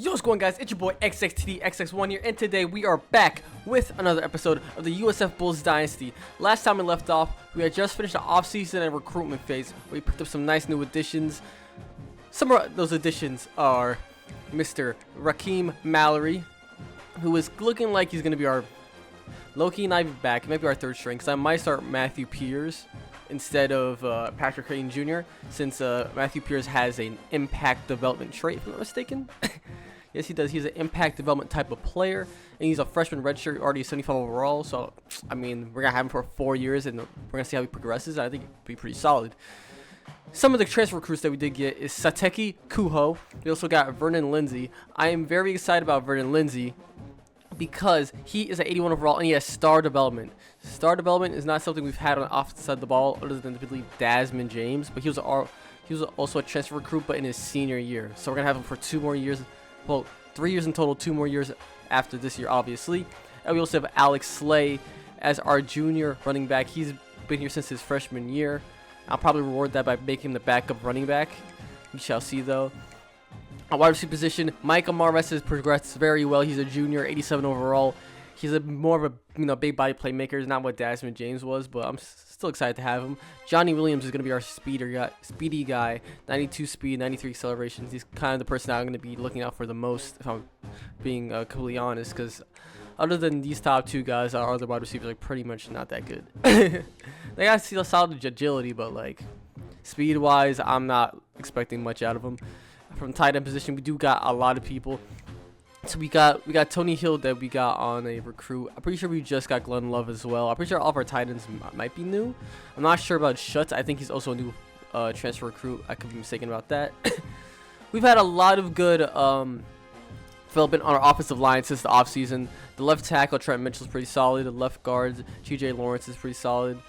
Yo, what's going, guys? It's your boy XXTDXX1 here, and today we are back with another episode of the USF Bulls Dynasty. Last time we left off, we had just finished the offseason and recruitment phase, where we picked up some nice new additions. Some of those additions are Mr. Raheem Mallory, who is looking like he's going to be our low-key not even back. He might be our third string, because I might start Matthew Peters instead of Patrick Creighton Jr., since Matthew Peters has an impact development trait, if I'm not mistaken. Yes, he does. He's an impact development type of player, and he's a freshman redshirt, already 75 overall. So, I mean, we're going to have him for 4 years, and we're going to see how he progresses. And I think he'll be pretty solid. Some of the transfer recruits that we did get is Sateki Kuho. We also got Vernon Lindsay. I am very excited about Vernon Lindsay because he is an 81 overall, and he has star development. Star development is not something we've had on the offensive side of the ball, other than, I believe, Desmond James. But he was also a transfer recruit, but in his senior year. So we're going to have him for 2 more years. Well, 3 years in total, 2 more years after this year, obviously. And we also have Alex Slay as our junior running back. He's been here since his freshman year. I'll probably reward that by making him the backup running back. We shall see, though. At wide receiver position, Micah Marves has progressed very well. He's a junior, 87 overall. He's more of a big body playmaker. He's not what Desmond James was, but I'm still excited to have him. Johnny Williams is going to be our speedy guy. 92 speed, 93 acceleration. He's kind of the person I'm going to be looking out for the most, if I'm being completely honest, because other than these top 2 guys, our other wide receivers are pretty much not that good. They got solid agility, but like speed-wise, I'm not expecting much out of them. From tight end position, we do got a lot of people. So we got Tony Hill that we got on a recruit. I'm pretty sure we just got Glenn Love as well. I'm pretty sure all of our tight ends might be new. I'm not sure about Schutz. I think he's also a new transfer recruit. I could be mistaken about that. We've had a lot of good development on our offensive line since the offseason. The left tackle, Trent Mitchell, is pretty solid. The left guard, TJ Lawrence, is pretty solid.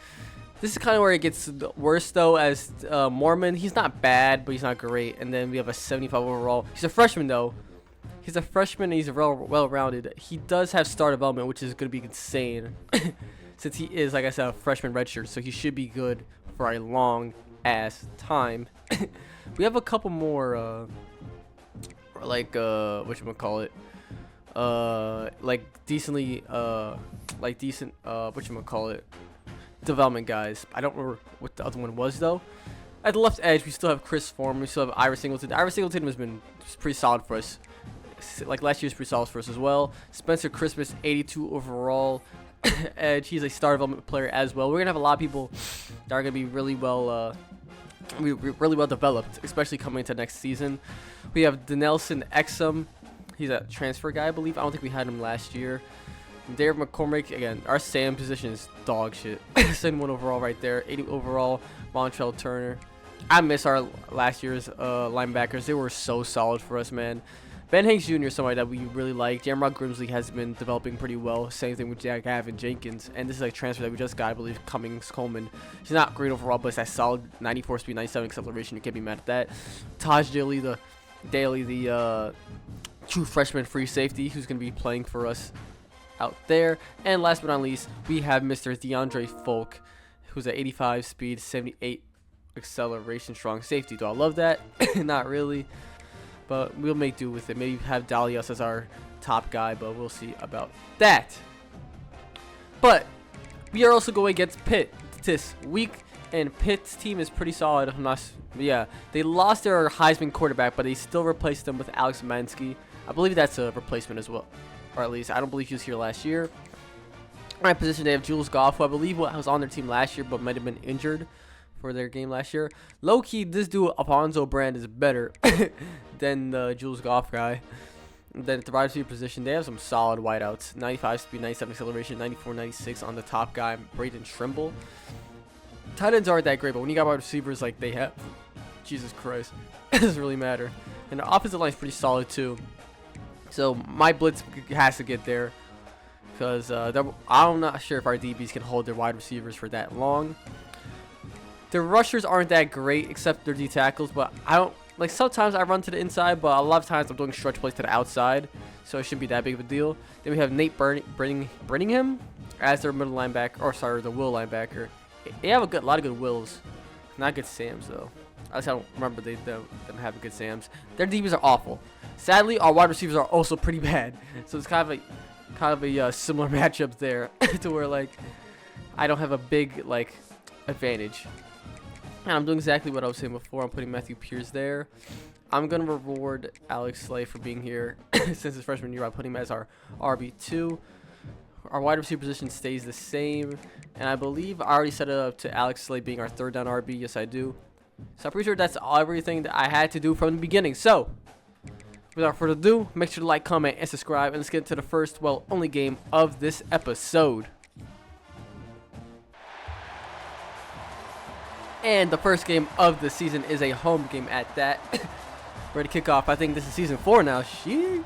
This is kind of where it gets worse, though, as Mormon. He's not bad, but he's not great. And then we have a 75 overall. He's a freshman, though. He's a freshman, and he's well-rounded. He does have star development, which is going to be insane, since he is, like I said, a freshman redshirt, so he should be good for a long-ass time. We have a couple more, whatchamacallit, development guys. I don't remember what the other one was, though. At the left edge, we still have Chris Form. We still have Ira Singleton. Ira Singleton has been pretty solid for us. Like last year's pretty solid for us as well. Spencer Christmas, 82 overall edge. He's a star development player as well. We're gonna have a lot of people that are gonna be really well developed, especially coming into next season. We have Denelson Exum. He's a transfer guy, I believe. I don't think we had him last year. Dave McCormick, again, our Sam position is dog shit. 71 overall right there. 80 overall, Montrell Turner. I miss our last year's linebackers. They were so solid for us, man. Ben Hanks Jr. is somebody that we really like. Jamrod Grimsley has been developing pretty well. Same thing with Jack Gavin Jenkins. And this is a transfer that we just got, I believe, Cummings Coleman. He's not great overall, but it's that solid 94 speed, 97 acceleration. You can't be mad at that. Taj Daly, the true freshman free safety, who's going to be playing for us out there. And last but not least, we have Mr. DeAndre Folk, who's at 85 speed, 78 acceleration, strong safety. Do I love that? Not really. But we'll make do with it. Maybe have Dalias as our top guy, but we'll see about that. But we are also going against Pitt this week, and Pitt's team is pretty solid. They lost their Heisman quarterback, but they still replaced them with Alex Mansky. I believe that's a replacement as well, or at least I don't believe he was here last year. In my position, they have Jules Goff, who I believe was on their team last year, but might have been injured for their game last year. Low-key, this dude, Alfonso Brand, is better than the Jules Goff guy. And then at the wide receiver position, they have some solid wideouts. 95 speed, 97 acceleration, 94, 96 on the top guy, Braden Trimble. Tight ends aren't that great, but when you got wide receivers like they have, Jesus Christ, it doesn't really matter. And the offensive line is pretty solid, too. So my blitz has to get there, because I'm not sure if our DBs can hold their wide receivers for that long. Their rushers aren't that great, except their D tackles, but I don't like. Sometimes I run to the inside, but a lot of times I'm doing stretch plays to the outside, so it shouldn't be that big of a deal. Then we have Nate Brinningham as their middle linebacker, or sorry, the will linebacker. They have a lot of good wills, not good Sams though. At least I don't remember them having good Sams. Their DBs are awful. Sadly, our wide receivers are also pretty bad. So it's kind of a similar matchup there to where like I don't have a big like advantage. And I'm doing exactly what I was saying before. I'm putting Matthew Pierce there. I'm gonna reward Alex Slay for being here since his freshman year by putting him as our RB2. Our wide receiver position stays the same, and I believe I already set it up to Alex Slay being our third down RB. Yes, I do. So I'm pretty sure that's everything that I had to do from the beginning. So without further ado, make sure to like, comment, and subscribe, and let's get into the first, well, only game of this episode. And the first game of the season is a home game at that. Ready to kick off. I think this is season 4 now. Shit.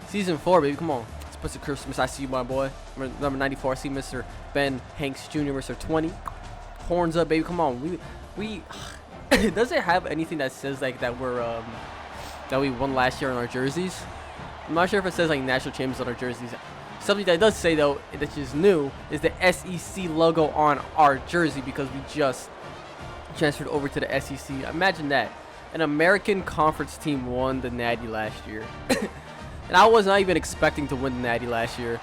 Season 4, baby. Come on. Let's put some Christmas. I see you, my boy. Number 94. I see Mr. Ben Hanks Jr. Mr. 20. Horns up, baby. Come on. We does it have anything that says like that we won last year on our jerseys? I'm not sure if it says like national champions on our jerseys. Something that does say though, that's just new, is the SEC logo on our jersey because we just transferred over to the SEC. Imagine that. An American Conference team won the Natty last year. And I was not even expecting to win the Natty last year.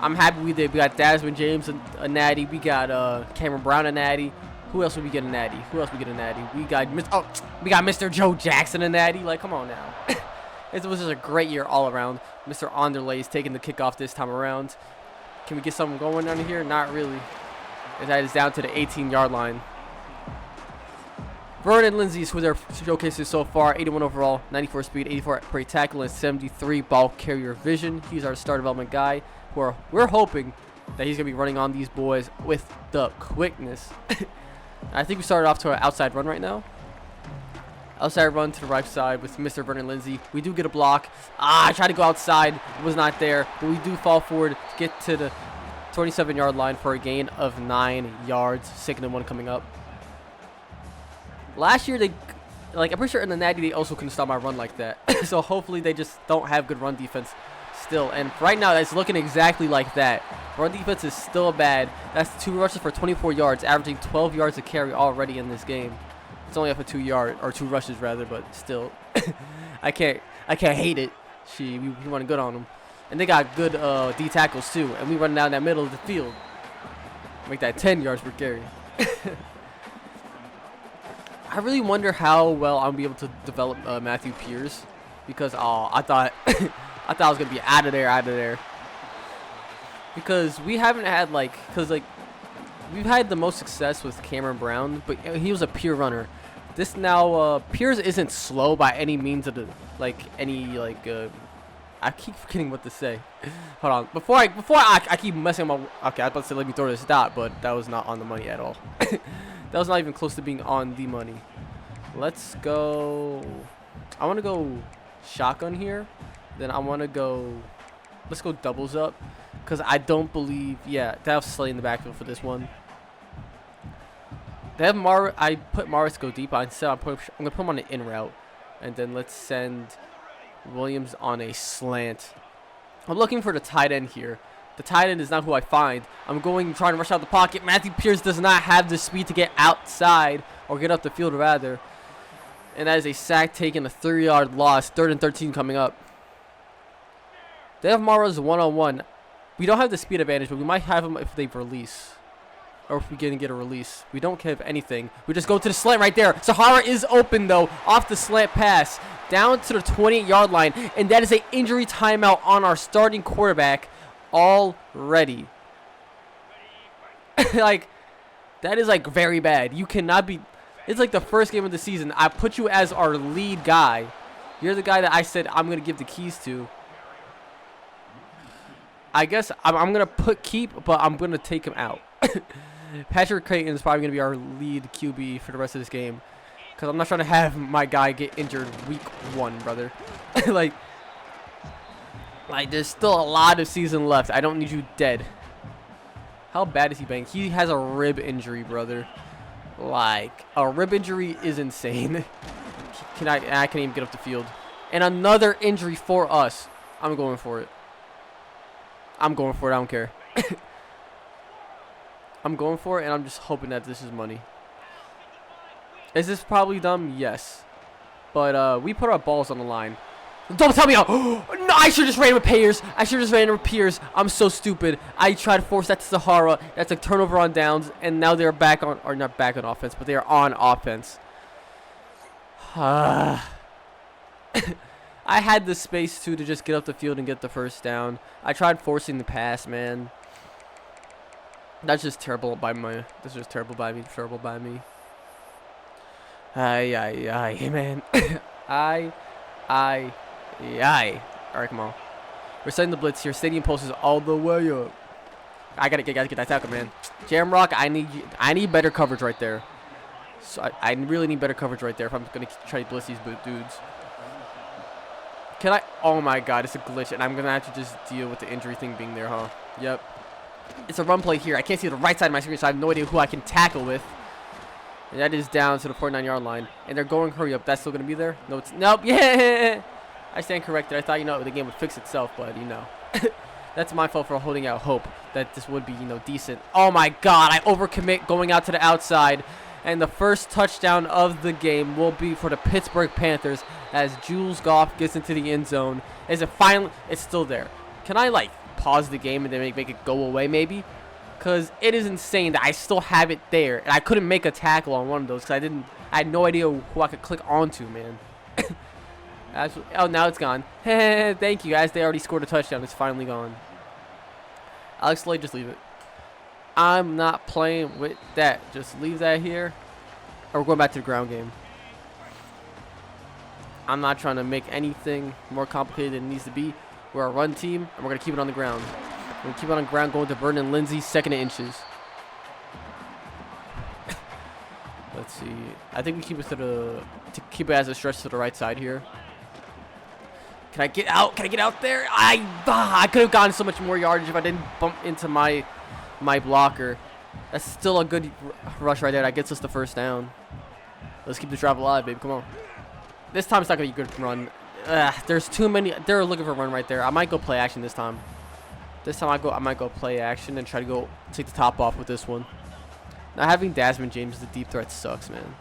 I'm happy we did. We got Desmond James a Natty. We got Cameron Brown a Natty. Who else would we get a Natty? We got Mr. Joe Jackson a Natty. Like, come on now. It was just a great year all around. Mr. Onderlay is taking the kickoff this time around. Can we get something going down here? Not really. That is down to the 18-yard line. Vernon Lindsay's who they're showcasing so far. 81 overall, 94 speed, 84 per tackle, and 73 ball carrier vision. He's our star development guy. We're hoping that he's going to be running on these boys with the quickness. I think we started off to an outside run right now. Outside run to the right side with Mr. Vernon Lindsay. We do get a block. I tried to go outside. Was not there. But we do fall forward to get to the 27-yard line for a gain of 9 yards. Second and 1 coming up. Last year, I'm pretty sure in the Natty, they also couldn't stop my run like that. So hopefully they just don't have good run defense still. And right now, it's looking exactly like that. Run defense is still bad. That's 2 rushes for 24 yards, averaging 12 yards a carry already in this game. It's only up for 2 rushes rather, but still, I can't hate it. We want to good on them, and they got good D tackles too. And we run down that middle of the field, make that 10 yards per carry. I really wonder how well I'm gonna be able to develop Matthew Pierce, because I thought I was gonna be out of there. Because we haven't had we've had the most success with Cameron Brown, but he was a pure runner. This now Pierce isn't slow by any means of I keep forgetting what to say. Hold on, before I keep messing up. Okay, I was about to say let me throw this dot, but that was not on the money at all. That was not even close to being on the money. Let's go. I want to go shotgun here. Then I want to go. Let's go doubles up, because I don't believe. Yeah, that was Slay in the backfield for this one. They have I put Morris to go deep. Instead, I'm gonna put him on an in route, and then let's send Williams on a slant. I'm looking for the tight end here. The tight end is not who I find. I'm trying to rush out the pocket. Matthew Pierce does not have the speed to get outside or get up the field rather. And that is a sack taken, a 3-yard loss. 3rd and 13 coming up. They have Mara's one-on-one. We don't have the speed advantage, but we might have him if they release. Or if we get a release. We don't have anything. We just go to the slant right there. Sahara is open though. Off the slant pass. Down to the 28-yard line. And that is an injury timeout on our starting quarterback. Already. That is very bad. You cannot be. It's like the first game of the season. I put you as our lead guy. You're the guy that I said I'm gonna give the keys to. I guess I'm gonna keep, but I'm gonna take him out. Patrick Creighton is probably gonna be our lead QB for the rest of this game, because I'm not trying to have my guy get injured week 1, brother. There's still a lot of season left. I don't need you dead. How bad is he banged? He has a rib injury, brother. A rib injury is insane. I can't even get up the field. And another injury for us. I'm going for it. I don't care. I'm going for it, and I'm just hoping that this is money. Is this probably dumb? Yes. But we put our balls on the line. Don't tell me how. No, I should just ran with Payers. I should just ran with Piers. I'm so stupid. I tried to force that to Sahara. That's a turnover on downs. And now they're back on, or not back on offense, but they are on offense. I had the space too to just get up the field and get the first down. I tried forcing the pass, man. That's just terrible by me. That's just terrible by me. Terrible by me. Aye, man. Aye. Alright, come on. We're setting the blitz here. Stadium post is all the way up. I gotta get that tackle, man. Jamrock, I need better coverage right there. So I really need better coverage right there if I'm gonna try to blitz these dudes. Can I? Oh my god, it's a glitch, and I'm gonna have to just deal with the injury thing being there, huh? Yep. It's a run play here. I can't see the right side of my screen, so I have no idea who I can tackle with. And that is down to the 49-yard line. And they're going hurry up. That's still gonna be there? No, it's nope. Yeah. I stand corrected. I thought, the game would fix itself, but that's my fault for holding out hope that this would be, decent. Oh my god, I overcommit going out to the outside. And the first touchdown of the game will be for the Pittsburgh Panthers as Jules Goff gets into the end zone. Is it finally? It's still there. Can I pause the game and then make it go away maybe? Because it is insane that I still have it there and I couldn't make a tackle on one of those because I had no idea who I could click onto, man. Oh, now it's gone. Thank you guys. They already scored a touchdown. It's finally gone. Alex Slade, just leave it. I'm not playing with that. Just leave that here. Or we're going back to the ground game. I'm not trying to make anything more complicated than it needs to be. We're a run team, and we're going to keep it on the ground. We're going to keep it on the ground, going to Vernon Lindsay, second and inches. Let's see. I think we keep it to keep it as a stretch to the right side here. Can I get out? Can I get out there? I could have gotten so much more yardage if I didn't bump into my blocker. That's still a good rush right there. That gets us the first down. Let's keep the drive alive, baby. Come on. This time it's not going to be a good run. There's too many. They're looking for a run right there. I might go play action this time. This time I might go play action and try to go take the top off with this one. Now having Desmond James as a deep threat sucks, man.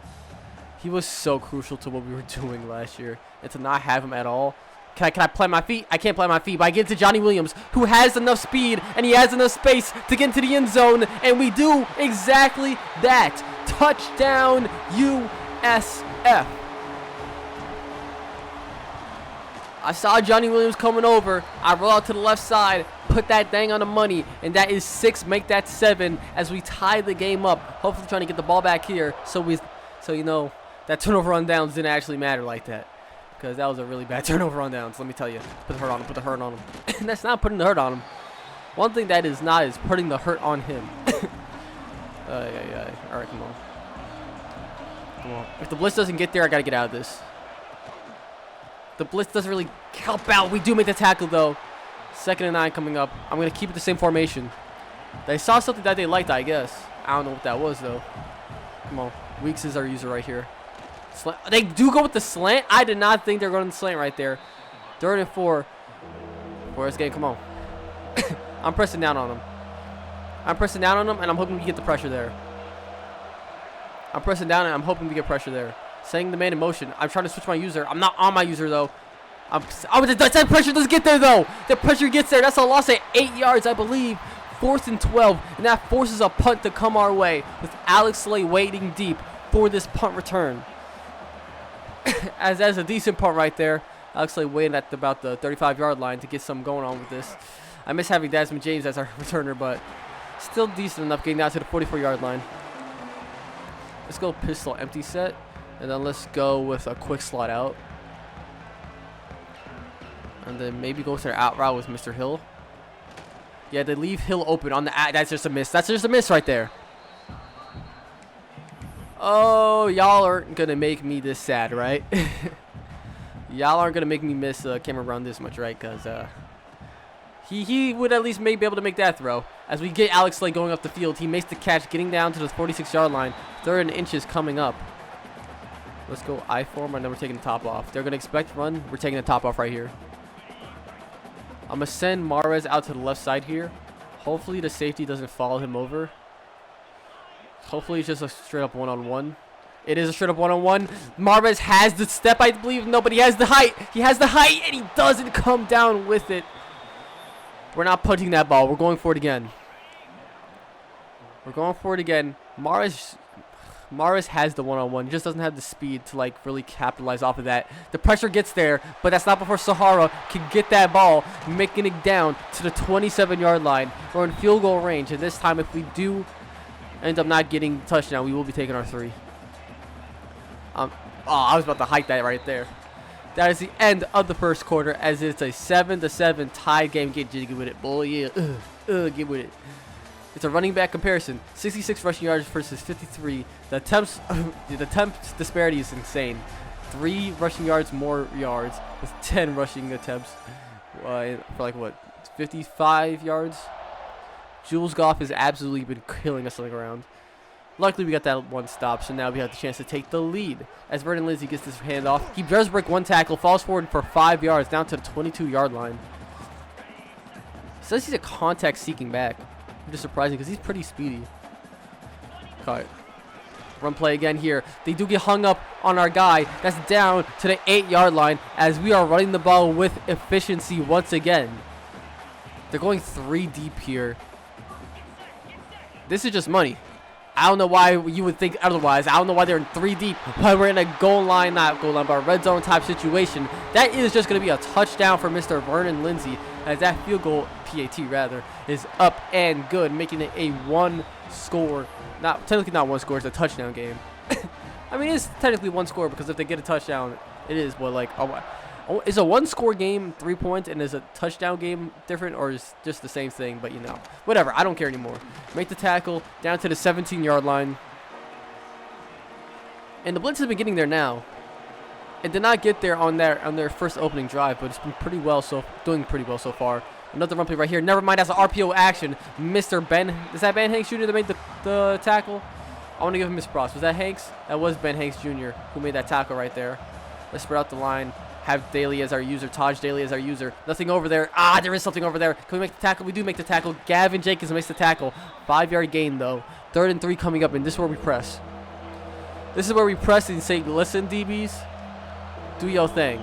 He was so crucial to what we were doing last year. And to not have him at all. Can I plant my feet? I can't plant my feet, but I get to Johnny Williams, who has enough speed and he has enough space to get into the end zone, and we do exactly that. Touchdown, USF. I saw Johnny Williams coming over. I roll out to the left side, put that thing on the money, and that is 6, make that 7 as we tie the game up. Hopefully trying to get the ball back here so that turnover on downs didn't actually matter like that. Because that was a really bad turnover on downs, let me tell you. Put the hurt on him, put the hurt on him. That's not putting the hurt on him. One thing that is not is putting the hurt on him. Alright, come on. Come on. If the blitz doesn't get there, I gotta get out of this. The blitz doesn't really help out. We do make the tackle, though. 2nd and 9 coming up. I'm going to keep it the same formation. They saw something that they liked, I guess. I don't know what that was, though. Come on. Weeks is our user right here. They do go with the slant. I did not think they were going to the slant right there. 3rd and 4. For this game, come on. I'm pressing down on them. And I'm hoping we get the pressure there. I'm pressing down, and I'm hoping we get pressure there. Setting the man in motion. I'm trying to switch my user. I'm not on my user, though. That pressure doesn't get there, though. The pressure gets there. That's a loss at 8 yards, I believe. 4th and 12. And that forces a punt to come our way with Alex Slay waiting deep for this punt return. As that's a decent punt right there. Alex Slay waiting at about the 35-yard line to get something going on with this. I miss having Desmond James as our returner, but still decent enough getting down to the 44-yard line. Let's go pistol empty set. And then let's go with a quick slot out. And then maybe go to their out route with Mr. Hill. Yeah, they leave Hill open on the that's just a miss. That's just a miss right there. Oh, y'all aren't going to make me this sad, right? Y'all aren't going to make me miss Cameron Brown this much, right? Because he would at least be able to make that throw. As we get Alex Slay going up the field, he makes the catch, getting down to the 46-yard line. 3rd and inches coming up. Let's go I form, and then we're taking the top off. They're going to expect run. We're taking the top off right here. I'm going to send Mahrez out to the left side here. Hopefully the safety doesn't follow him over. Hopefully it's just a straight up one-on-one. It is a straight up one-on-one. Marvez has the step, I believe. No, but he has the height. He has the height, and he doesn't come down with it. We're not punting that ball. We're going for it again. We're going for it again. Marvez has the one-on-one. He just doesn't have the speed to, like, really capitalize off of that. The pressure gets there, but that's not before Sahara can get that ball, making it down to the 27-yard line. We're in field goal range, and this time if we do end up not getting touchdown, we will be taking our 3. Oh, I was about to hike that right there. That is the end of the first quarter, as it's a 7-7 tie game. Get jiggy with it, boy. Yeah, get with it. It's a running back comparison. 66 rushing yards versus 53. The attempts disparity is insane. 3 rushing yards more yards with 10 rushing attempts for like what, 55 yards. Jules Goff has absolutely been killing us on the ground. Luckily, we got that one stop, so now we have the chance to take the lead. As Vernon Lindsay gets this handoff, he does break 1 tackle, falls forward for 5 yards, down to the 22-yard line. Says he's a contact-seeking back. Which is surprising because he's pretty speedy. Cut. Run play again here. They do get hung up on our guy. That's down to the 8-yard line as we are running the ball with efficiency once again. They're going 3 deep here. This is just money. I don't know why you would think otherwise. I don't know why they're in 3 deep. Why we're in a goal line, not goal line, but a red zone type situation. That is just going to be a touchdown for Mr. Vernon Lindsay, as that field goal, PAT rather, is up and good, making it a 1 score. Technically not 1 score, it's a touchdown game. I mean, it is technically 1 score because if they get a touchdown, it is, but like, is a 1 score game 3 points and is a touchdown game different, or is just the same thing? But you know, whatever. I don't care anymore. Make the tackle down to the 17-yard line, and the blitz has been getting there now. It did not get there on their first opening drive, but it's been doing pretty well so far. Another run play right here. Never mind, that's an RPO action. Mr. Ben, is that Ben Hanks Jr. that made the tackle? I want to give him his props. Was that Hanks? That was Ben Hanks Jr. who made that tackle right there. Let's spread out the line. Have Daly as our user. Taj Daly as our user. Nothing over there. Ah, there is something over there. Can we make the tackle? We do make the tackle. Gavin Jenkins makes the tackle. 5-yard gain, though. 3rd and 3 coming up, and this is where we press. This is where we press and say, listen, DBs, do your thing.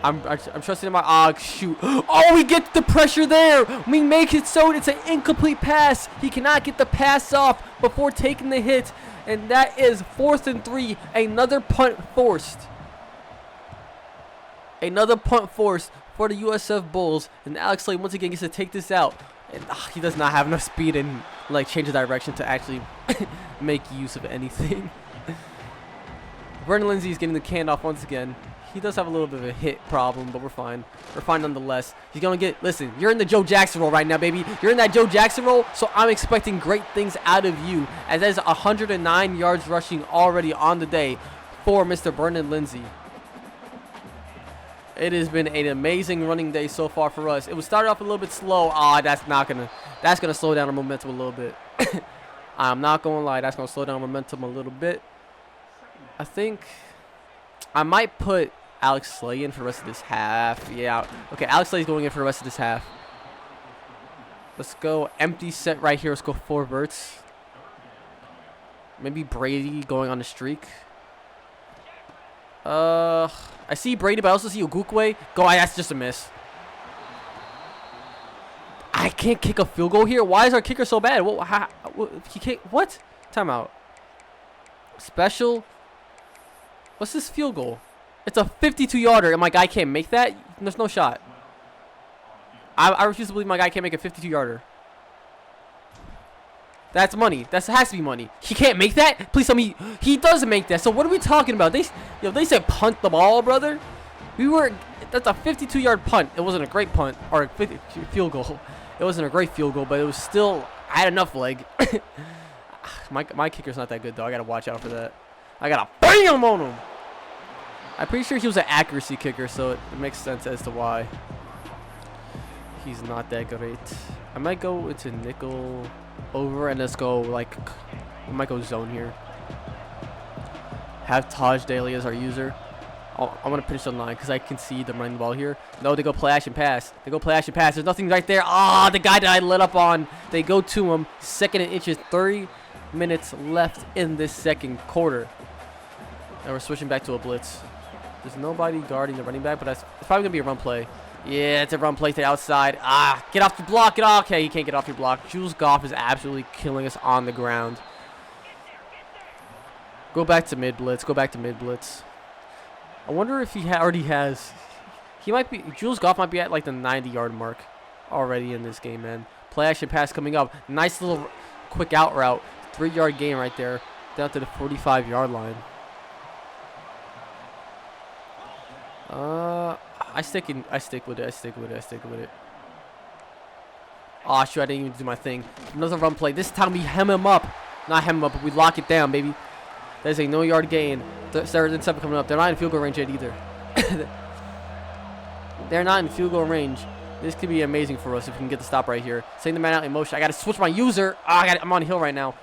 I'm trusting in my shoot. Oh, we get the pressure there. We make it so it's an incomplete pass. He cannot get the pass off before taking the hit, and that is 4th and 3. Another punt forced. Another punt forced for the USF Bulls, and Alex Slade once again gets to take this out. And he does not have enough speed and like change the direction to actually make use of anything. Vernon Lindsay is getting the handoff once again. He does have a little bit of a hit problem, but we're fine. We're fine nonetheless. He's going to listen, you're in the Joe Jackson role right now, baby. You're in that Joe Jackson role, so I'm expecting great things out of you, as that is 109 yards rushing already on the day for Mr. Vernon Lindsay. It has been an amazing running day so far for us. It was started off a little bit slow. That's gonna slow down our momentum a little bit. I'm not gonna lie, that's gonna slow down momentum a little bit. I think I might put Alex Slay in for the rest of this half. Yeah. Okay, Alex Slay's going in for the rest of this half. Let's go empty set right here. Let's go 4 verts. Maybe Brady going on the streak. I see Brady, but I also see Ogukwe. That's just a miss. I can't kick a field goal here. Why is our kicker so bad? What? Timeout. Special. What's this field goal? It's a 52-yarder, and my guy can't make that? There's no shot. I refuse to believe my guy can't make a 52-yarder. That's money. That has to be money. He can't make that? Please tell me he doesn't make that. So what are we talking about? They said punt the ball, brother. That's a 52-yard punt. It wasn't a great punt or a field goal. It wasn't a great field goal, but it was still, I had enough leg. my kicker's not that good, though. I got to watch out for that. I got to bam on him. I'm pretty sure he was an accuracy kicker, so it makes sense as to why he's not that great. I might go into nickel over, and let's go I might go zone here. Have Taj Daly as our user. I'm going to finish on line because I can see them running the ball here. No, they go play action pass. There's nothing right there. The guy that I lit up on. They go to him. 2nd and inches. 30 minutes left in this second quarter. And we're switching back to a blitz. There's nobody guarding the running back, but it's probably going to be a run play. Yeah, it's a run play to the outside. Get off the block. Get off. Okay, you can't get off your block. Jules Goff is absolutely killing us on the ground. Go back to mid blitz. Go back to mid blitz. I wonder if he already has. He might be. Jules Goff might be at like the 90-yard mark already in this game, man. Play action pass coming up. Nice little quick out route. 3-yard gain right there. Down to the 45-yard line. I stick with it. Oh shoot, I didn't even do my thing. Another run play. This time we hem him up. Not hem him up, but we lock it down, baby. There's a no-yard gain. 3rd and 7 coming up. They're not in field goal range yet either. They're not in field goal range. This could be amazing for us if we can get the stop right here. Send the man out in motion. I got to switch my user. I'm on hill right now.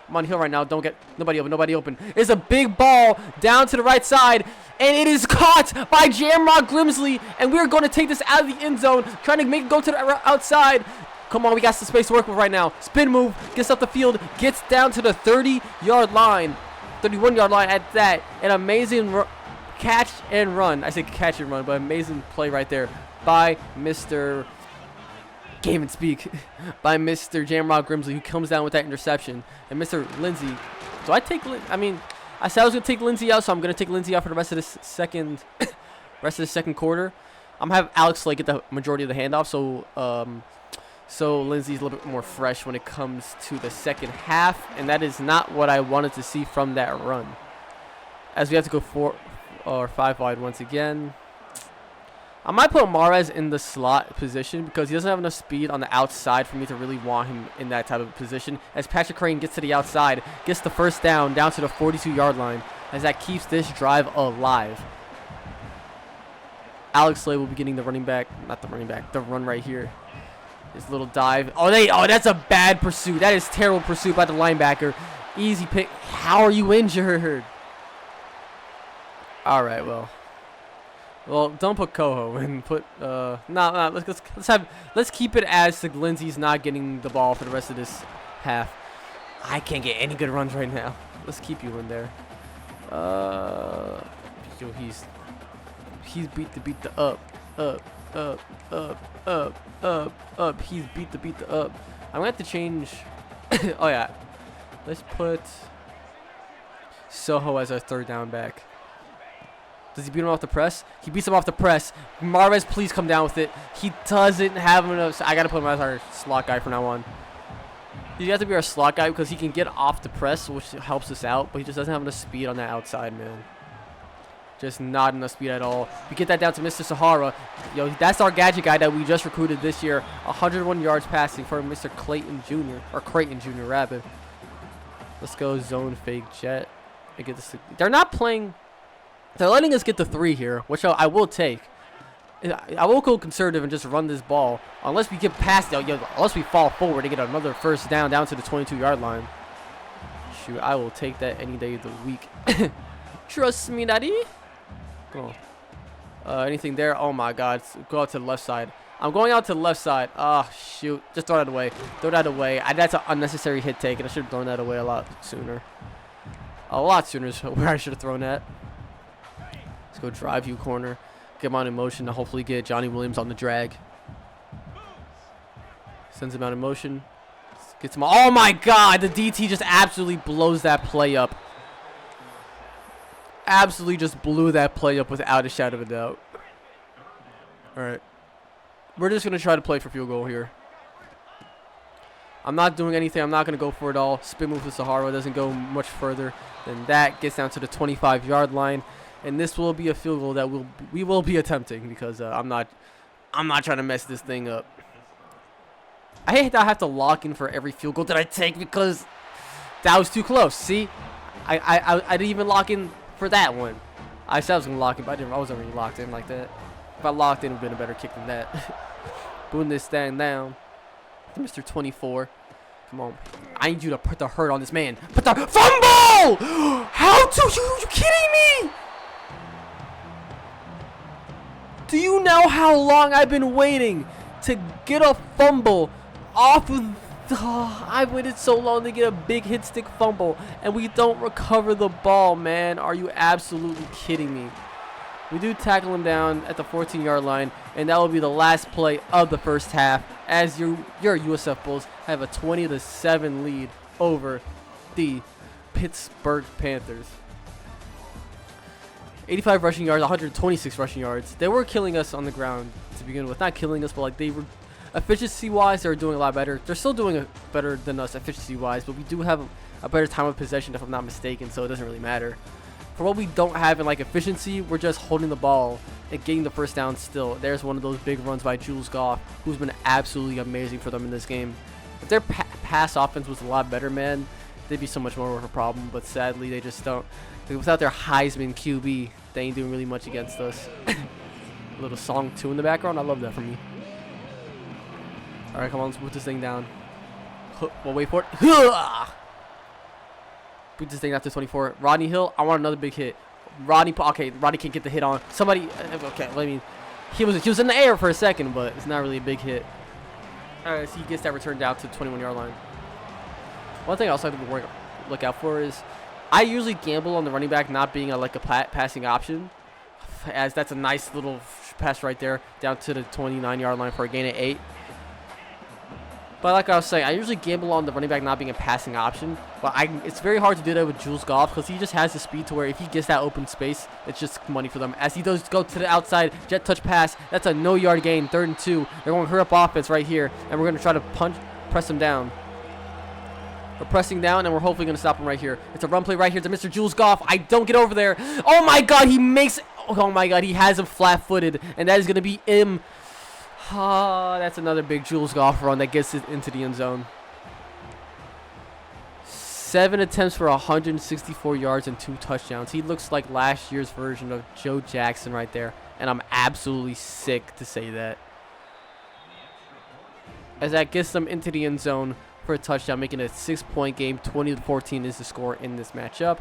Don't get nobody open. It's a big ball down to the right side. And it is caught by Jamrock Grimsley. And we're going to take this out of the end zone. Trying to make it go to the outside. Come on, we got some space to work with right now. Spin move. Gets up the field. Gets down to the 30-yard line. 31-yard line at that. An amazing catch and run. I say catch and run, but amazing play right there by Mr. Can't even speak. By Mr. Jamrock Grimsley, who comes down with that interception. And Mr. Lindsey. Do I take? I mean, I said I was gonna take Lindsey out, so I'm gonna take Lindsey out for the rest of this second quarter. I'm gonna have Alex Slade get the majority of the handoff, so Lindsey's a little bit more fresh when it comes to the second half, and that is not what I wanted to see from that run. As we have to go 4 or 5 wide once again. I might put Mahrez in the slot position because he doesn't have enough speed on the outside for me to really want him in that type of position. As Patrick Crane gets to the outside, gets the first down to the 42-yard line, as that keeps this drive alive. Alex Slade will be getting the the run right here. His little dive. Oh, that's a bad pursuit. That is terrible pursuit by the linebacker. Easy pick. How are you injured? All right, well, don't put Coho and put let's keep it as Lindsey's not getting the ball for the rest of this half. I can't get any good runs right now. Let's keep you in there. He's beat the up. He's beat the up. I'm gonna have to change. Oh yeah, let's put Soho as our 3rd down back. Does he beat him off the press? He beats him off the press. Mahrez, please come down with it. He doesn't have enough. I got to put him as our slot guy from now on. He has to be our slot guy because he can get off the press, which helps us out, but he just doesn't have enough speed on that outside, man. Just not enough speed at all. We get that down to Mr. Sahara. Yo, that's our gadget guy that we just recruited this year. 101 yards passing for Mr. Creighton Jr. rather. Let's go zone fake jet. And get this. They're not playing. They're letting us get the 3 here, which I will take. I will go conservative and just run this ball. Unless we get past it, unless we fall forward and get another first down to the 22-yard line. Shoot, I will take that any day of the week. Trust me, daddy. Come on. Anything there? Oh, my God. Go out to the left side. I'm going out to the left side. Oh, shoot. Just throw that away. That's an unnecessary hit take, and I should have thrown that away a lot sooner. Is where I should have thrown that. Let's go drive you corner. Get him out in motion to hopefully get Johnny Williams on the drag. Sends him out in motion. Gets him. Oh my God! The DT just absolutely blows that play up. Absolutely just blew that play up without a shadow of a doubt. All right. We're just going to try to play for field goal here. I'm not doing anything. I'm not going to go for it all. Spin move to Sahara. Doesn't go much further than that. Gets down to the 25-yard line. And this will be a field goal that we will be attempting because I'm not trying to mess this thing up. I hate that I have to lock in for every field goal that I take because that was too close. See, I didn't even lock in for that one. I said I was gonna lock in, but I wasn't really locked in like that. If I locked in, it would have been a better kick than that. Boom this thing down, Mr. 24. Come on, I need you to put the hurt on this man. Put the fumble. How do you kidding me? Do you know how long I've been waiting to get a fumble off of I waited so long to get a big hit stick fumble, and we don't recover the ball, man. Are you absolutely kidding me? We do tackle him down at the 14-yard line, and that will be the last play of the first half, as your USF Bulls have a 20-7 lead over the Pittsburgh Panthers. 85 rushing yards, 126 rushing yards. They were killing us on the ground to begin with. Not killing us, but like they were efficiency-wise, they were doing a lot better. They're still doing better than us efficiency-wise, but we do have a better time of possession if I'm not mistaken, so it doesn't really matter. For what we don't have in like efficiency, we're just holding the ball and getting the first down still. There's one of those big runs by Jules Goff, who's been absolutely amazing for them in this game. If their pass offense was a lot better, man, they'd be so much more of a problem, but sadly they just don't. Without their Heisman QB, they ain't doing really much against us. A little song too in the background, I love that from you. Alright, come on, let's put this thing down. We'll wait for it. Put this thing after 24. Rodney Hill, I want another big hit. Rodney can't get the hit on. Somebody, okay, I mean, he was in the air for a second, but it's not really a big hit. Alright, so he gets that return down to the 21-yard line. One thing I also have to look out for is, I usually gamble on the running back not being like a passing option, as that's a nice little pass right there down to the 29-yard line for a gain of 8. But like I was saying, I usually gamble on the running back not being a passing option, but it's very hard to do that with Jules Goff because he just has the speed to where if he gets that open space, it's just money for them. As he does go to the outside, jet touch pass, that's a no-yard gain, 3rd and 2. They're going to hurry up offense right here, and we're going to try to press him down. We're pressing down, and we're hopefully going to stop him right here. It's a run play right here to Mr. Jules Goff. I don't get over there. Oh, my God. Oh, my God. He has him flat-footed, and that is going to be him. That's another big Jules Goff run that gets it into the end zone. 7 attempts for 164 yards and 2 touchdowns. He looks like last year's version of Joe Jackson right there, and I'm absolutely sick to say that. As that gets them into the end zone for a touchdown, making it a 6-point game. 20-14 is the score in this matchup.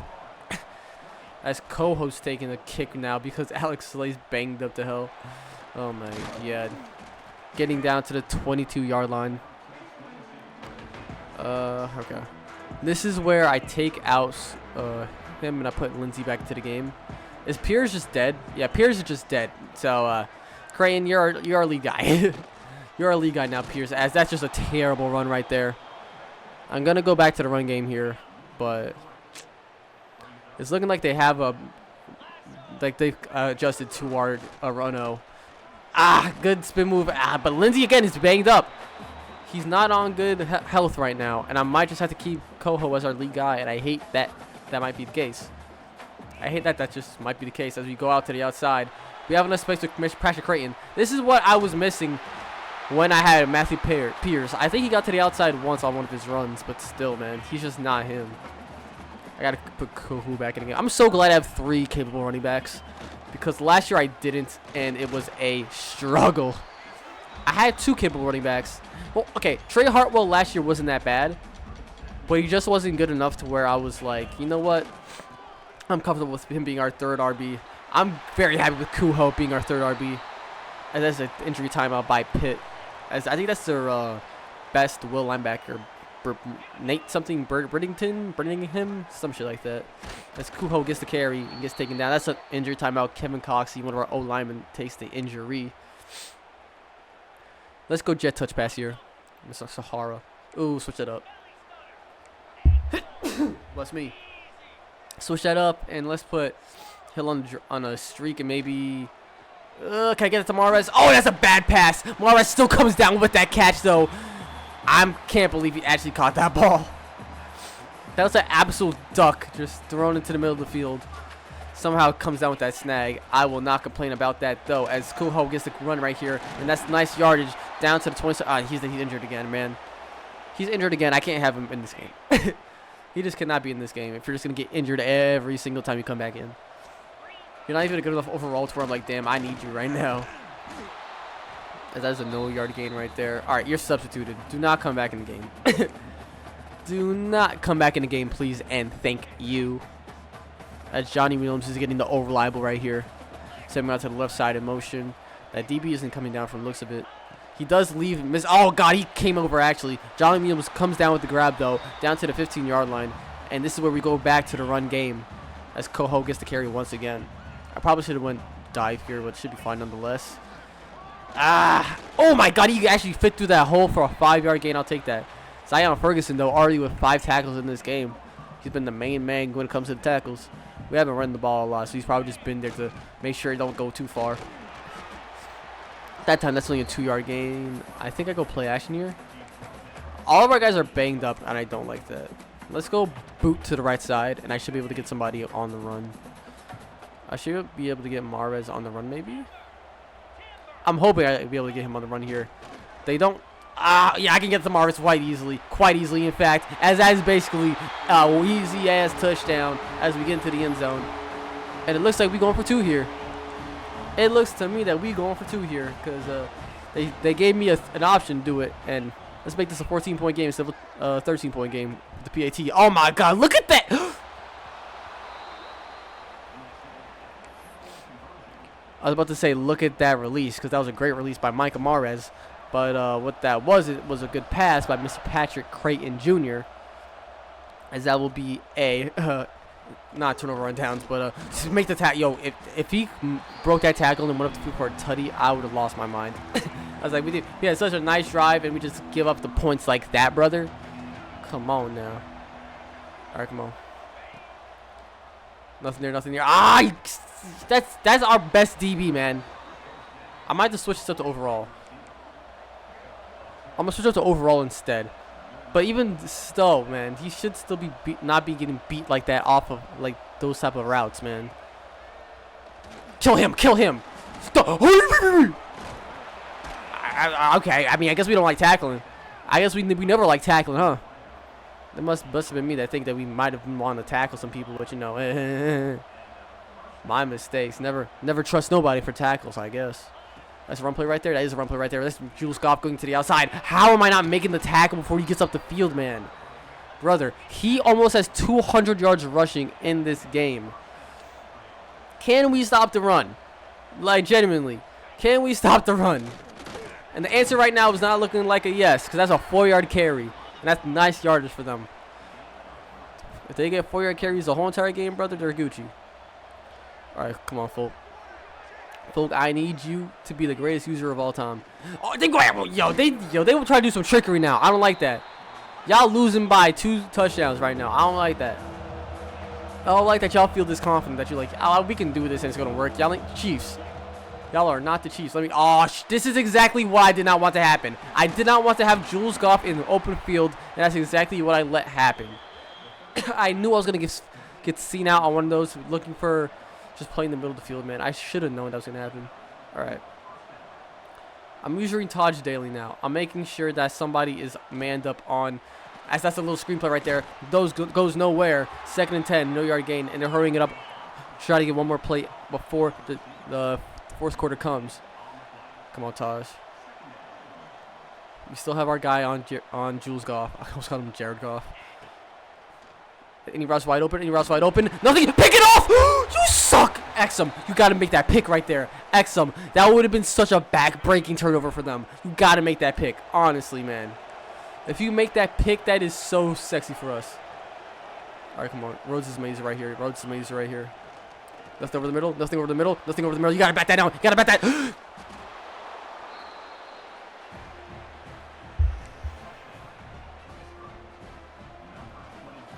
As co-host taking a kick now because Alex Slay's banged up to hell. Oh my God. Getting down to the 22-yard line. Okay. This is where I take out him and I put Lindsey back into the game. Is Piers just dead? Yeah, Piers is just dead. So, Crayon, you're our lead guy. You're our lead guy now, Piers, as that's just a terrible run right there. I'm going to go back to the run game here, but it's looking like they have they've adjusted to our run-o. Good spin move. But Lindsey again is banged up. He's not on good health right now, and I might just have to keep Coho as our lead guy, and I hate that might be the case. I hate that just might be the case as we go out to the outside. We have enough space to pressure Creighton. This is what I was missing when I had Matthew Pierce. I think he got to the outside once on one of his runs, but still, man, he's just not him. I got to put Coho back in again. I'm so glad I have 3 capable running backs, because last year I didn't, and it was a struggle. I had 2 capable running backs. Well, okay, Trey Hartwell last year wasn't that bad, but he just wasn't good enough to where I was like, you know what? I'm comfortable with him being our 3rd RB. I'm very happy with Kuho being our 3rd RB. And that's an injury timeout by Pitt. As I think that's their best will linebacker. Nate something Brittingham, some shit like that. As Kuho gets the carry and gets taken down. That's an injury timeout. Kevin Coxey, one of our O linemen, takes the injury. Let's go jet touch pass here. Mr. Sahara. Ooh, switch that up. Bless me. Switch that up and let's put Hill on a streak and maybe. Can I get it to Mahrez? Oh, that's a bad pass. Mahrez still comes down with that catch though. I can't believe he actually caught that ball. That was an absolute duck just thrown into the middle of the field. Somehow comes down with that snag. I will not complain about that though, as Kuho gets the run right here, and that's nice yardage down to the 20. He's injured again, man. He's injured again. I can't have him in this game. He just cannot be in this game if you're just gonna get injured every single time you come back in. You're not even a good enough overall to where I'm like, damn, I need you right now. As that is a no-yard gain right there. All right, you're substituted. Do not come back in the game. Do not come back in the game, please, and thank you. As Johnny Williams is getting the over-reliable right here. Sending out to the left side in motion. That DB isn't coming down from the looks of it. He does leave. Miss. Oh, God, he came over, actually. Johnny Williams comes down with the grab, though, down to the 15-yard line. And this is where we go back to the run game as Coho gets the carry once again. I probably should have went dive here, but it should be fine nonetheless. Ah! Oh, my God, he actually fit through that hole for a 5-yard gain. I'll take that. Zion Ferguson, though, already with 5 tackles in this game. He's been the main man when it comes to the tackles. We haven't run the ball a lot, so he's probably just been there to make sure it don't go too far. That time, that's only a 2-yard gain. I think I go play action here. All of our guys are banged up, and I don't like that. Let's go boot to the right side, and I should be able to get somebody on the run. I should be able to get Mahrez on the run, maybe. I'm hoping I'll be able to get him on the run here. They don't. Yeah, I can get the Mahrez quite easily, in fact, as that is basically a easy-ass touchdown as we get into the end zone. And it looks like we're going for 2 here. It looks to me that we going for 2 here because they gave me an option to do it, and let's make this a 14-point game instead of a 13-point game with the PAT. Oh my God, look at that! I was about to say look at that release because that was a great release by Micah Mahrez, but what that was, it was a good pass by Mr. Patrick Creighton Jr. as that will be a not turnover on downs, but just make the tackle. Yo, if he broke that tackle and went up the field for a tutty, I would have lost my mind. I was like, we had such a nice drive, and we just give up the points like that, brother. Come on now. All right, come on. Nothing there, nothing there. That's our best DB, man. I might just switch this up to overall. I'm gonna switch up to overall instead. But even still, man, he should still be not be getting beat like that off of like those type of routes, man. Kill him! Kill him! Okay, I mean, I guess we don't like tackling. I guess we never like tackling, huh? It must have been me that think that we might have wanted to tackle some people, but you know, my mistakes. Never trust nobody for tackles, I guess. That's a run play right there. That is a run play right there. That's Jules Goff going to the outside. How am I not making the tackle before he gets up the field, man? Brother, he almost has 200 yards rushing in this game. Can we stop the run? Like, genuinely. Can we stop the run? And the answer right now is not looking like a yes, because that's a 4-yard carry. And that's nice yardage for them. If they get 4-yard carries the whole entire game, brother, they're Gucci. All right, come on, folk. Folk, I need you to be the greatest user of all time. Oh, they will try to do some trickery now. I don't like that. Y'all losing by 2 touchdowns right now. I don't like that. I don't like that y'all feel this confident that you're like, oh, we can do this and it's gonna work. Y'all ain't Chiefs. Y'all are not the Chiefs. Let me. Oh, this is exactly what I did not want to happen. I did not want to have Jules Goff in the open field, and that's exactly what I let happen. I knew I was gonna get seen out on one of those, looking for. Just playing in the middle of the field, man. I should have known that was going to happen. All right. I'm using Taj Daly now. I'm making sure that somebody is manned up on, as that's a little screenplay right there. Those goes nowhere. 2nd and 10, no yard gain, and they're hurrying it up. Try to get one more play before the 4th quarter comes. Come on, Taj. We still have our guy on Jules Goff. I almost called him Jared Goff. Any routes wide open? Any routes wide open? Nothing. Pick it off! You suck! Exum, you got to make that pick right there. Exum, that would have been such a back-breaking turnover for them. You got to make that pick. Honestly, man. If you make that pick, that is so sexy for us. All right, come on. Rhodes is amazing right here. Rhodes is amazing right here. Nothing over the middle. Nothing over the middle. Nothing over the middle. You got to back that down. You got to back that.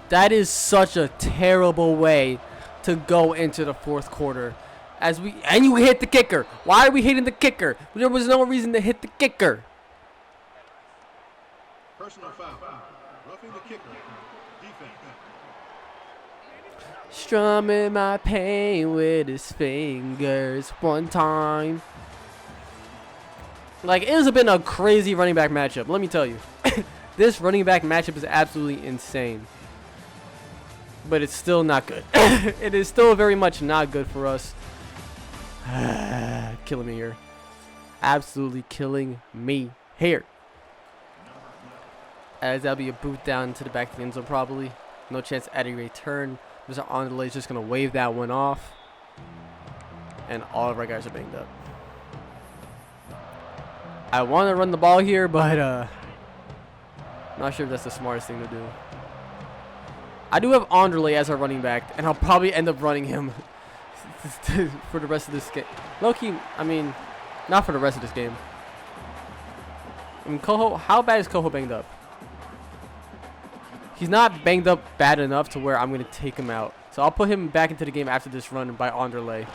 That is such a terrible way to go into the 4th quarter. And you hit the kicker. Why are we hitting the kicker? There was no reason to hit the kicker. Personal foul. Roughing the kicker. Defense. Strumming my pain with his fingers one time. Like, it has been a crazy running back matchup. Let me tell you. This running back matchup is absolutely insane. But it's still not good. It is still very much not good for us. Killing me here. Absolutely killing me here. As that'll be a boot down to the back of the end zone probably. No chance at a return. Mr. Ondelay is just going to wave that one off. And all of our guys are banged up. I want to run the ball here, but not sure if that's the smartest thing to do. I do have Anderley as our running back, and I'll probably end up running him for the rest of this game. Low-key, I mean, not for the rest of this game. I mean, Coho, how bad is Coho banged up? He's not banged up bad enough to where I'm going to take him out. So I'll put him back into the game after this run by Anderley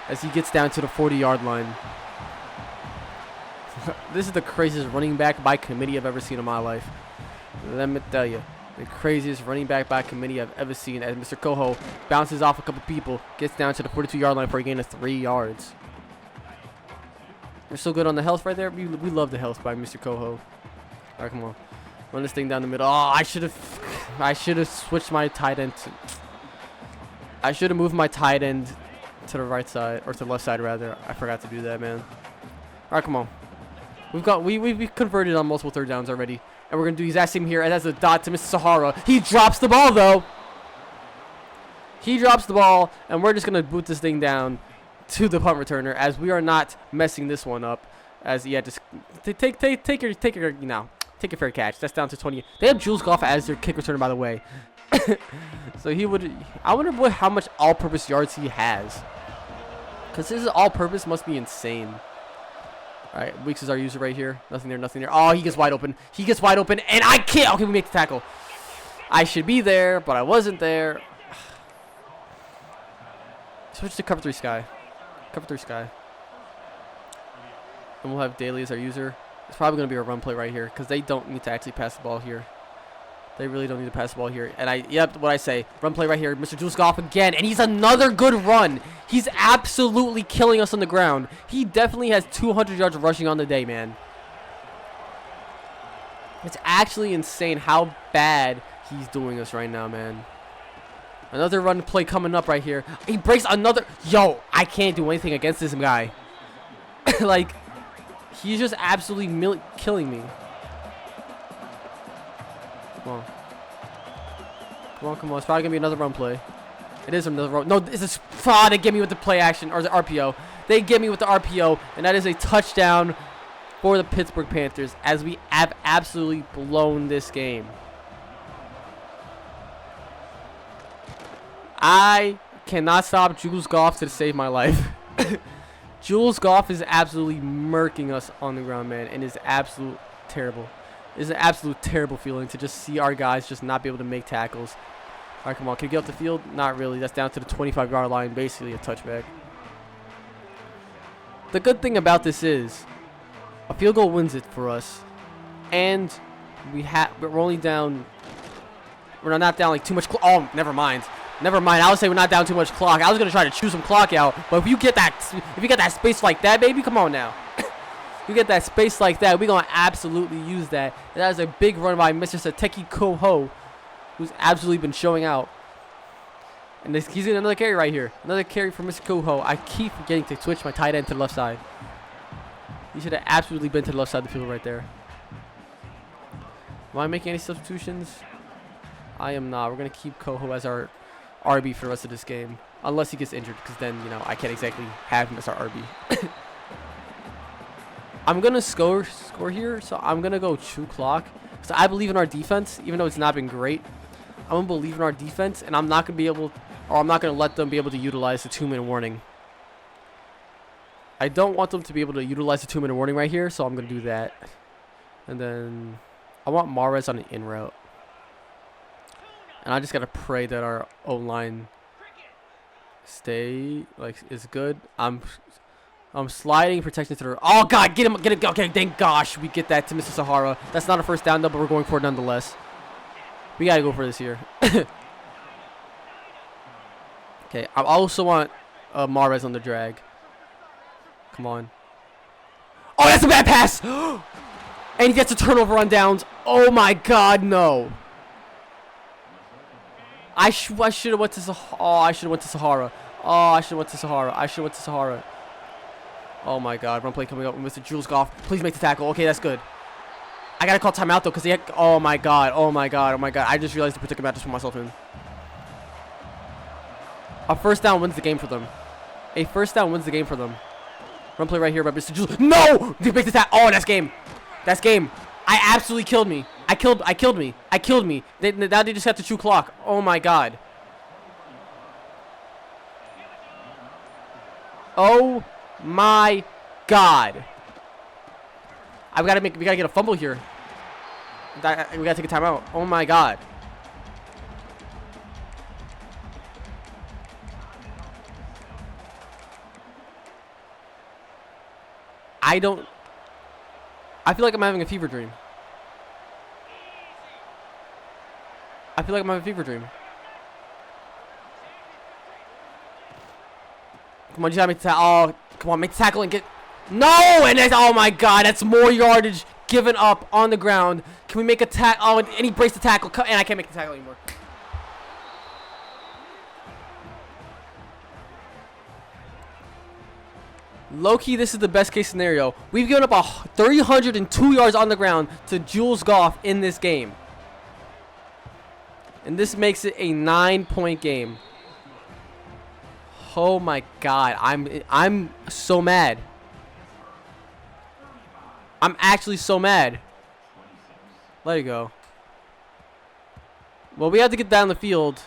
as he gets down to the 40-yard line. This is the craziest running back by committee I've ever seen in my life. Let me tell you. The craziest running back by committee I've ever seen as Mr. Coho bounces off a couple people, gets down to the 42-yard line for a gain of 3 yards. We're so good on the health right there. We love the health by Mr. Coho. All right, come on. Run this thing down the middle. Oh, I should have switched my tight end. I should have moved my tight end to the right side, or to the left side rather. I forgot to do that, man. All right, come on. We've converted on multiple third downs already. And we're going to do the exact same here. And that's a dot to Mr. Sahara. He drops the ball, though. He drops the ball. And we're just going to boot this thing down to the punt returner. As we are not messing this one up. As, yeah, just take your fair catch. That's down to 20. They have Jules Goff as their kick returner, by the way. So he would. I wonder how much all-purpose yards he has. Because his all-purpose must be insane. All right, Weeks is our user right here. Nothing there, nothing there. Oh, he gets wide open. He gets wide open, and I can't. Okay, we make the tackle. I should be there, but I wasn't there. Switch to cover 3 Sky. Cover 3 Sky. And we'll have Daly as our user. It's probably going to be a run play right here because they don't need to actually pass the ball here. They really don't need to pass the ball here. And yep, what I say. Run play right here. Mr. Jules Goff again. And he's another good run. He's absolutely killing us on the ground. He definitely has 200 yards of rushing on the day, man. It's actually insane how bad he's doing us right now, man. Another run play coming up right here. He breaks another. Yo, I can't do anything against this guy. Like, he's just absolutely killing me. Come on. Come on, come on. It's probably going to be another run play. It is another run. No, this is fraud. They get me with the play action, or the RPO. They get me with the RPO, and that is a touchdown for the Pittsburgh Panthers as we have absolutely blown this game. I cannot stop Jules Goff to save my life. Jules Goff is absolutely murking us on the ground, man, and is absolute terrible. It's an absolute terrible feeling to just see our guys just not be able to make tackles. All right, come on. Can we get up the field? Not really. That's down to the 25-yard line, basically a touchback. The good thing about this is a field goal wins it for us, and we're only down. We're not down like too much. Oh, never mind. Never mind. I would say we're not down too much clock. I was gonna try to chew some clock out, but if you get that space like that, baby, come on now. You get that space like that, we're going to absolutely use that. And that is a big run by Mr. Sateki Coho, who's absolutely been showing out. And he's getting another carry right here. Another carry for Mr. Coho. I keep forgetting to switch my tight end to the left side. He should have absolutely been to the left side of the field right there. Am I making any substitutions? I am not. We're going to keep Coho as our RB for the rest of this game. Unless he gets injured, because then, you know, I can't exactly have him as our RB. I'm going to score here, so I'm going to go chew clock. So I believe in our defense, even though it's not been great. I'm going to believe in our defense, and I'm not going to be able, or I'm not going to let them be able to utilize the 2-minute warning. I don't want them to be able to utilize the 2-minute warning right here, so I'm going to do that. And then I want Mahrez on an in route. And I just got to pray that our O-line is good. I'm sliding protection to the. Oh God, get him! Okay, thank gosh, we get that to Mr. Sahara. That's not a first down though, but we're going for it nonetheless. We gotta go for this here. Okay, I also want Mahrez on the drag. Come on. Oh, that's a bad pass! And he gets a turnover on downs. Oh my God, no. I should have went to Sahara. Oh, I should have went to Sahara. Oh, I should have went to Sahara. I should have went to Sahara. Oh my God, run play coming up with Mr. Jules Goff. Please make the tackle. Okay, that's good. I gotta call timeout though, because he had. Oh my God. Oh my God. Oh my God. I just realized the predicament I just put myself in. A first down wins the game for them. A first down wins the game for them. Run play right here by Mr. Jules. No! He makes the tackle. Oh, that's game. That's game. I absolutely killed me. I killed me. Now they just have to true clock. Oh my god. Oh my god. We gotta get a fumble here. We gotta take a timeout. Oh my god. I feel like I'm having a fever dream. Come on, you gotta make the tackle. Oh, come on, make the tackle and get. No! And that's, oh my god, that's more yardage given up on the ground. Can we make a tackle? Oh, and he breaks the tackle. And I can't make the tackle anymore. Low-key, this is the best case scenario. We've given up 302 yards on the ground to Jules Goff in this game. And this makes it a 9-point game. Oh my god, I'm so mad. I'm actually so mad. Let it go. Well, we have to get down the field.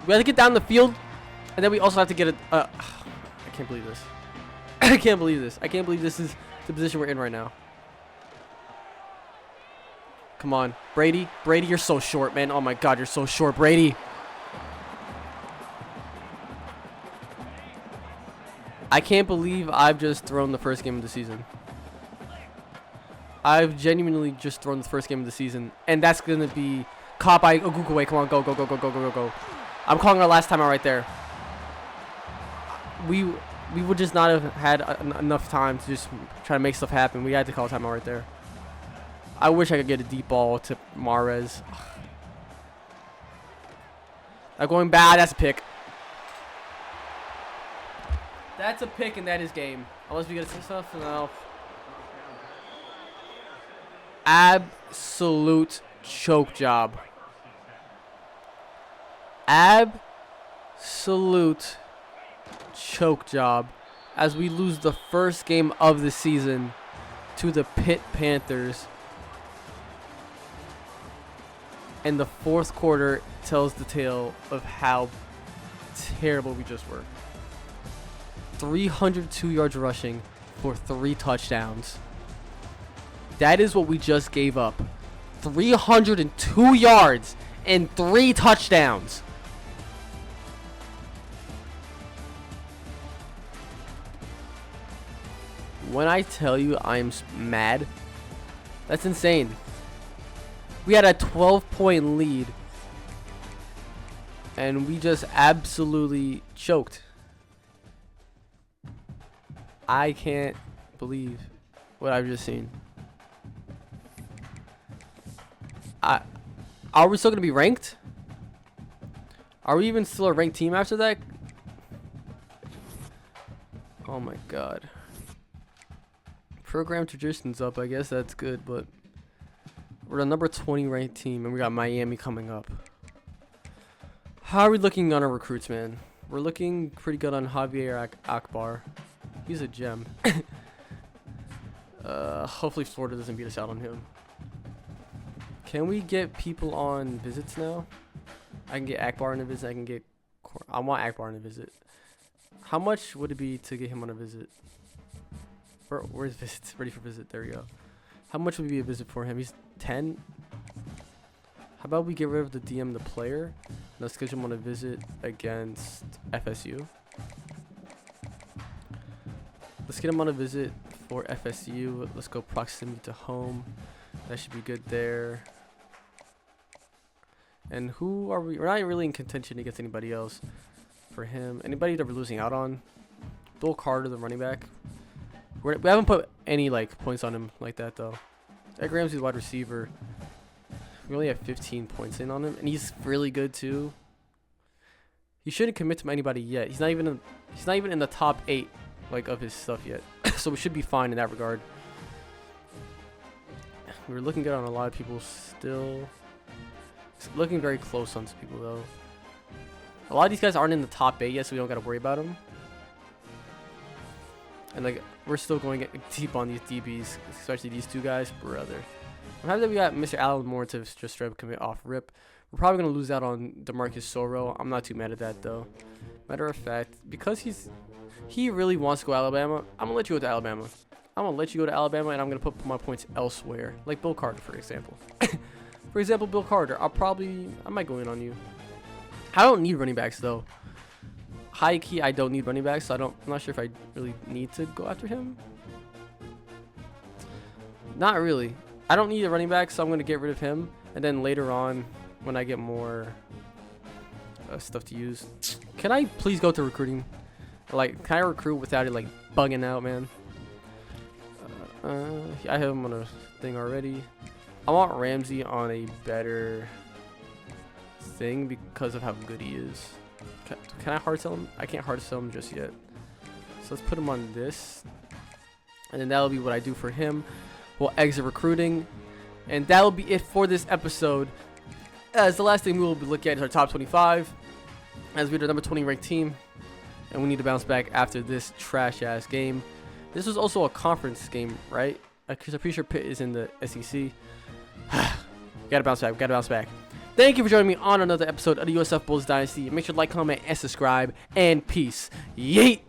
We have to get down the field, and then we also have to get a. I can't believe this. I can't believe this. I can't believe this is the position we're in right now. Come on, Brady. Brady, you're so short, man. Oh my god, you're so short, Brady. I can't believe I've just thrown the first game of the season. I've genuinely just thrown the first game of the season. And that's going to be caught by Ogukwe. Come on, go, go, go, go, go, go, go, go. I'm calling our last timeout right there. We would just not have had enough time to just try to make stuff happen. We had to call a timeout right there. I wish I could get a deep ball to Mahrez. Going bad. That's a pick. That's a pick, and that is game. Unless we get some stuff. No. Absolute choke job. Absolute choke job as we lose the first game of the season to the Pitt Panthers. And the fourth quarter tells the tale of how terrible we just were. 302 yards rushing for 3 touchdowns. That is what we just gave up. 302 yards and 3 touchdowns. When I tell you I'm mad, that's insane. We had a 12-point lead, and we just absolutely choked. I can't believe what I've just seen. Are we still going to be ranked? Are we even still a ranked team after that? Oh my god. Program tradition's up. I guess that's good, but we're the number 20 ranked team, and we got Miami coming up. How are we looking on our recruits, man? We're looking pretty good on Javier Akbar. He's a gem. Hopefully Florida doesn't beat us out on him. Can we get people on visits now? I can get Akbar on a visit. I want Akbar on a visit. How much would it be to get him on a visit? Where's visits? Ready for visit. There we go. How much would be a visit for him? He's 10. How about we get rid of the DM, the player? Let's schedule him on a visit against FSU. Let's get him on a visit for FSU. Let's go proximity to home. That should be good there. And who are we? We're not really in contention against anybody else for him. Anybody that we're losing out on? Bill Carter, the running back. We haven't put any points on him like that though. Ed Ramsey's wide receiver. We only have 15 points in on him, and he's really good too. He shouldn't commit to anybody yet. He's not even in the top 8 of his stuff yet. So we should be fine in that regard. We're looking good on a lot of people still. It's looking very close on some people though. A lot of these guys aren't in the top 8 yet, so we don't got to worry about them. And like we're still going to get deep on these DBs, especially these two guys, brother. I'm happy that we got Mr. Allen Moore to just straight up commit off rip. We're probably gonna lose out on DeMarcus Soro. I'm not too mad at that though. Matter of fact, because he really wants to go to Alabama, I'm gonna let you go to Alabama. I'm gonna let you go to Alabama, and I'm gonna put my points elsewhere, like Bill Carter, for example. For example, Bill Carter. I might go in on you. I don't need running backs though. High key, I don't need running backs, so I'm not sure if I really need to go after him. Not really. I don't need a running back, so I'm gonna get rid of him, and then later on, when I get more stuff to use, can I please go to recruiting? Like, can I recruit without it like bugging out, man? I have him on a thing already. I want Ramsey on a better thing because of how good he is. Can I hard sell him? I can't hard sell him just yet. So let's put him on this. And then that'll be what I do for him. We'll exit recruiting. And that'll be it for this episode. As the last thing we will be looking at is our top 25. As we're the number 20 ranked team. And we need to bounce back after this trash ass game. This was also a conference game, right? Because I'm pretty sure Pitt is in the SEC. Gotta bounce back. Thank you for joining me on another episode of the USF Bulls Dynasty. Make sure to like, comment, and subscribe. And peace. Yeet!